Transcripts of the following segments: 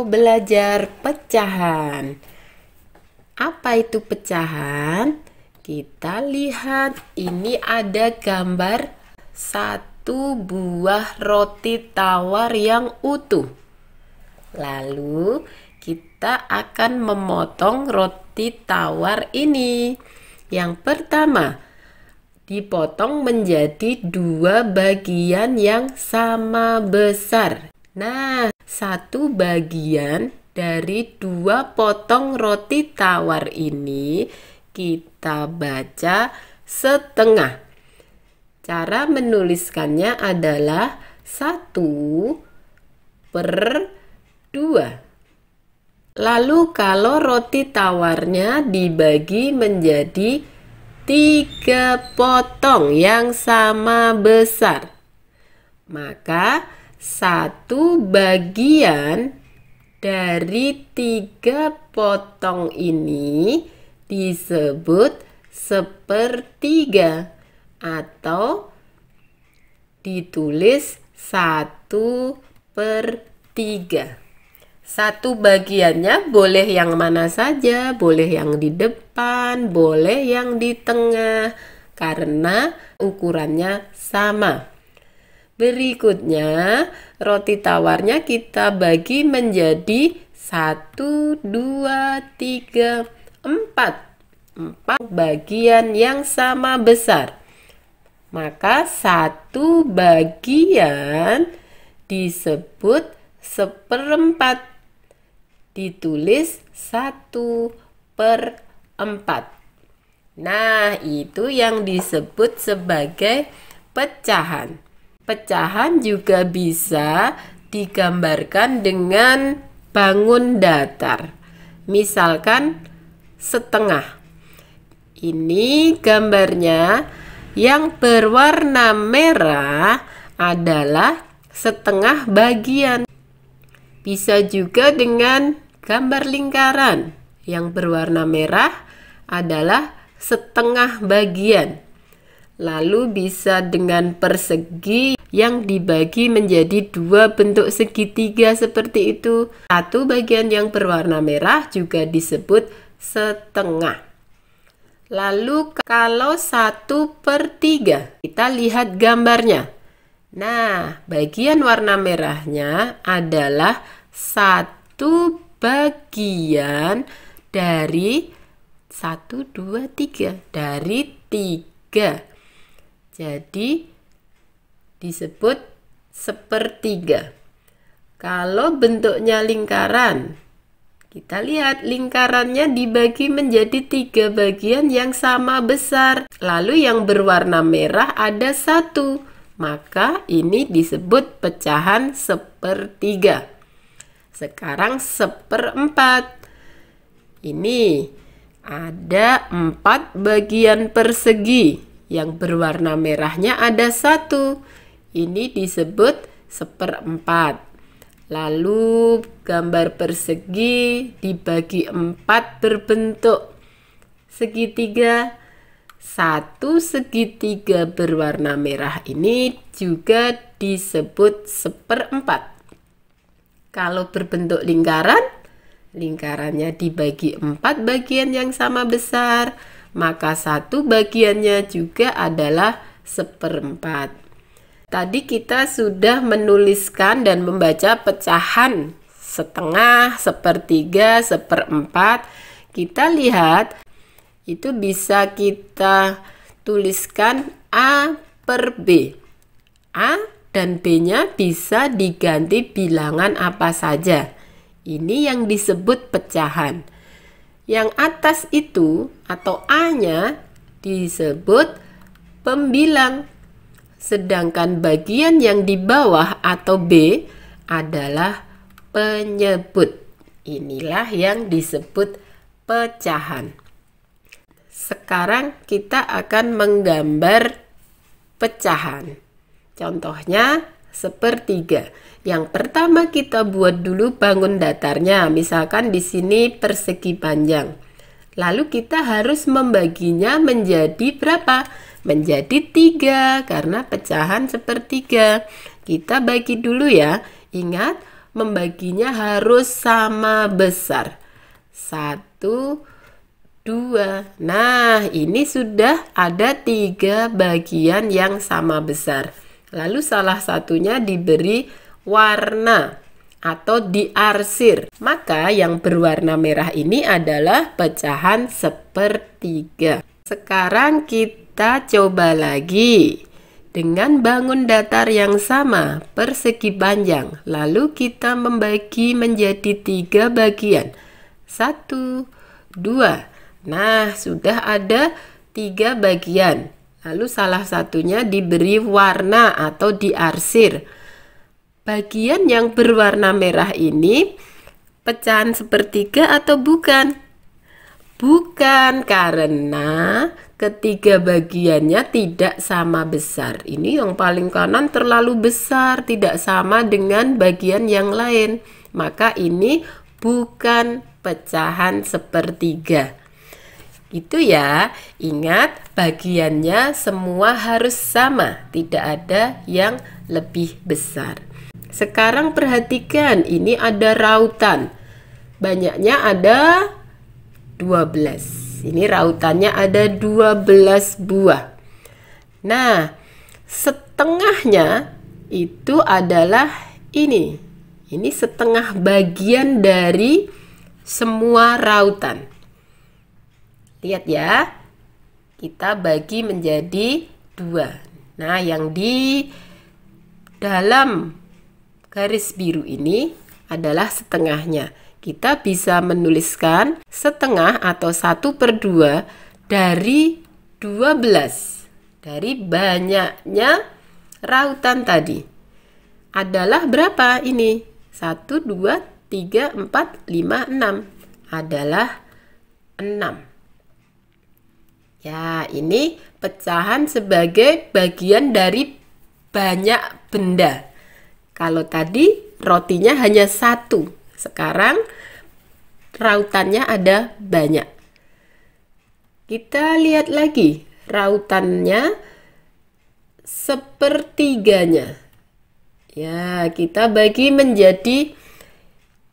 belajar pecahan. Apa itu pecahan? Kita lihat, ini ada gambar satu buah roti tawar yang utuh. Lalu kita akan memotong roti tawar ini. Yang pertama, dipotong menjadi dua bagian yang sama besar. Nah, satu bagian dari dua potong roti tawar ini kita baca setengah. Cara menuliskannya adalah 1/2. Lalu kalau roti tawarnya dibagi menjadi 3 potong yang sama besar, maka satu bagian dari 3 potong ini disebut 1/3 atau ditulis 1/3. Satu bagiannya boleh yang mana saja, boleh yang di depan, boleh yang di tengah, karena ukurannya sama. Berikutnya, roti tawarnya kita bagi menjadi 1, 2, 3, 4. 4 bagian yang sama besar. Maka satu bagian disebut 1/4. Ditulis 1/4. Nah, itu yang disebut sebagai pecahan. Pecahan juga bisa digambarkan dengan bangun datar. Misalkan setengah. Ini gambarnya yang berwarna merah adalah setengah bagian. Bisa juga dengan gambar lingkaran. Yang berwarna merah adalah setengah bagian. Lalu bisa dengan persegi yang dibagi menjadi 2 bentuk segitiga seperti itu. Satu bagian yang berwarna merah juga disebut setengah. Lalu kalau 1/3, kita lihat gambarnya. Nah, bagian warna merahnya adalah satu bagian dari 1, 2, 3 dari 3. Jadi disebut 1/3. Kalau bentuknya lingkaran, kita lihat lingkarannya dibagi menjadi 3 bagian yang sama besar. Lalu yang berwarna merah ada 1. Maka ini disebut pecahan 1/3. Sekarang 1/4. Ini ada 4 bagian persegi. Yang berwarna merahnya ada 1. Ini disebut 1/4. Lalu gambar persegi dibagi 4 berbentuk segitiga. Satu segitiga berwarna merah ini juga disebut 1/4. Kalau berbentuk lingkaran, lingkarannya dibagi 4 bagian yang sama besar, maka satu bagiannya juga adalah 1/4. Tadi kita sudah menuliskan dan membaca pecahan setengah, 1/3, 1/4. Kita lihat itu bisa kita tuliskan A/B. A dan B-nya bisa diganti bilangan apa saja. Ini yang disebut pecahan. Yang atas itu atau A-nya disebut pembilang. Sedangkan bagian yang di bawah atau B adalah penyebut. Inilah yang disebut pecahan. Sekarang kita akan menggambar pecahan. Contohnya 1/3. Yang pertama kita buat dulu bangun datarnya. Misalkan di sini persegi panjang. Lalu kita harus membaginya menjadi berapa? Menjadi 3 karena pecahan 1/3. Kita bagi dulu ya. Ingat, membaginya harus sama besar. 1, 2. Nah, ini sudah ada 3 bagian yang sama besar. Lalu salah satunya diberi warna atau diarsir. Maka yang berwarna merah ini adalah pecahan sepertiga. Sekarang kita coba lagi. Dengan bangun datar yang sama, persegi panjang. Lalu kita membagi menjadi 3 bagian. 1, 2. Nah, sudah ada 3 bagian. Lalu salah satunya diberi warna atau diarsir. Bagian yang berwarna merah ini pecahan sepertiga atau bukan? Bukan, karena ketiga bagiannya tidak sama besar. Ini yang paling kanan terlalu besar, tidak sama dengan bagian yang lain. Maka ini bukan pecahan sepertiga. Itu ya, ingat bagiannya semua harus sama, tidak ada yang lebih besar. Sekarang perhatikan, ini ada rautan. Banyaknya ada 12. Ini rautannya ada 12 buah. Nah, setengahnya itu adalah ini. Ini setengah bagian dari semua rautan. Lihat ya, kita bagi menjadi 2. Nah, yang di dalam garis biru ini adalah setengahnya. Kita bisa menuliskan setengah atau 1/2 dari 12. Dari banyaknya rautan tadi. Adalah berapa ini? 1, 2, 3, 4, 5, 6. Adalah 6. Ya, ini pecahan sebagai bagian dari banyak benda. Kalau tadi rotinya hanya 1, sekarang rautannya ada banyak. Kita lihat lagi rautannya sepertiganya. Ya, kita bagi menjadi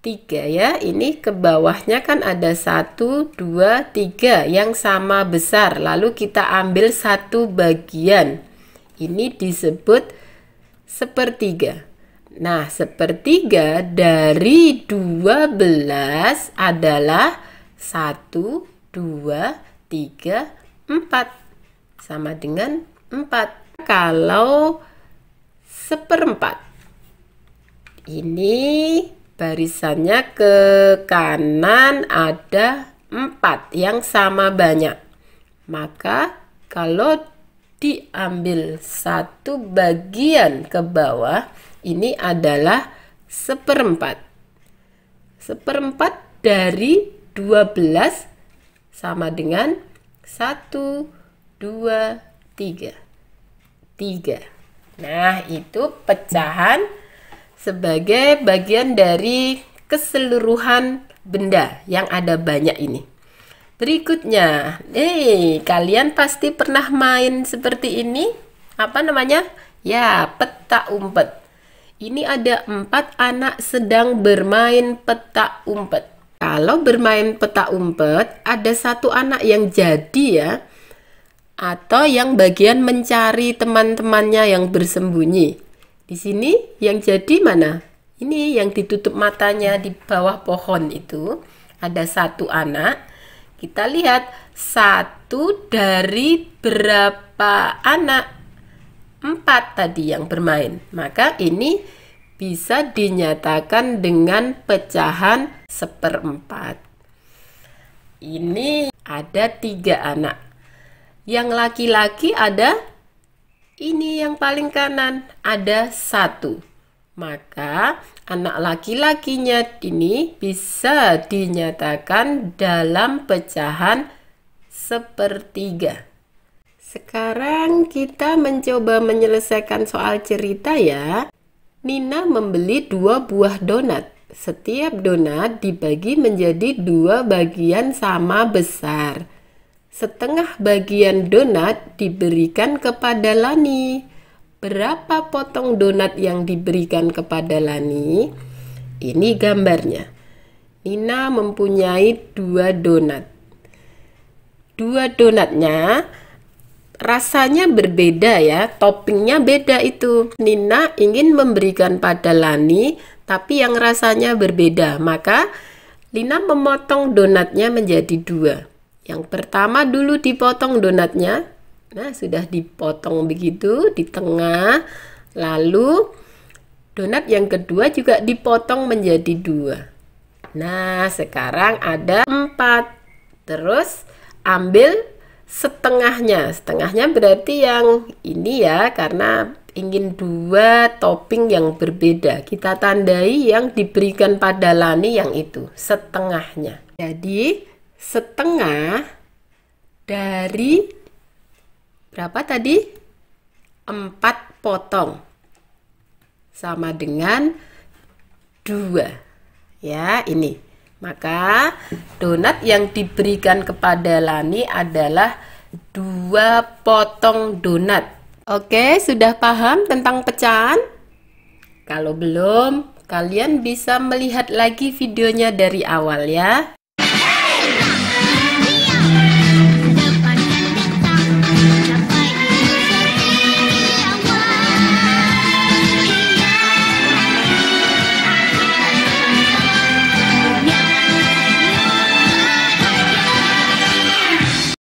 3 ya. Ini ke bawahnya kan ada 1, 2, 3 yang sama besar. Lalu kita ambil 1 bagian. Ini disebut sepertiga. Nah, sepertiga dari 12 adalah 1, 2, 3, 4. Sama dengan 4. Kalau seperempat, ini barisannya ke kanan ada 4 yang sama banyak. Maka kalau diambil 1 bagian ke bawah, ini adalah seperempat. Seperempat dari 12 sama dengan 1, 2, 3. 3. Nah, itu pecahan sebagai bagian dari keseluruhan benda yang ada banyak ini. Berikutnya, kalian pasti pernah main seperti ini. Apa namanya? Ya, petak umpet. Ini ada 4 anak sedang bermain petak umpet. Kalau bermain petak umpet, ada 1 anak yang jadi ya, atau yang bagian mencari teman-temannya yang bersembunyi. Di sini yang jadi mana? Ini yang ditutup matanya di bawah pohon itu. Ada 1 anak. Kita lihat 1 dari berapa anak? 4 tadi yang bermain. Maka ini bisa dinyatakan dengan pecahan seperempat. Ini ada 3 anak. Yang laki-laki ada, ini yang paling kanan ada 1. Maka anak laki-lakinya ini bisa dinyatakan dalam pecahan sepertiga. Sekarang kita mencoba menyelesaikan soal cerita ya. Nina membeli 2 buah donat. Setiap donat dibagi menjadi 2 bagian sama besar. Setengah bagian donat diberikan kepada Lani. Berapa potong donat yang diberikan kepada Lani? Ini gambarnya. Nina mempunyai 2 donat. 2 donatnya rasanya berbeda ya, toppingnya beda itu. Nina ingin memberikan pada Lani, tapi yang rasanya berbeda. Maka Nina memotong donatnya menjadi 2. Yang pertama dulu dipotong donatnya. Nah, sudah dipotong begitu di tengah. Lalu donat yang kedua juga dipotong menjadi 2. Nah, sekarang ada 4. Terus ambil setengahnya. Setengahnya berarti yang ini ya, karena ingin 2 topping yang berbeda. Kita tandai yang diberikan pada Lani yang itu, setengahnya. Jadi, setengah dari berapa tadi? 4 potong. Sama dengan 2. Ya, ini. Maka donat yang diberikan kepada Lani adalah 2 potong donat. Oke, sudah paham tentang pecahan? Kalau belum, kalian bisa melihat lagi videonya dari awal ya.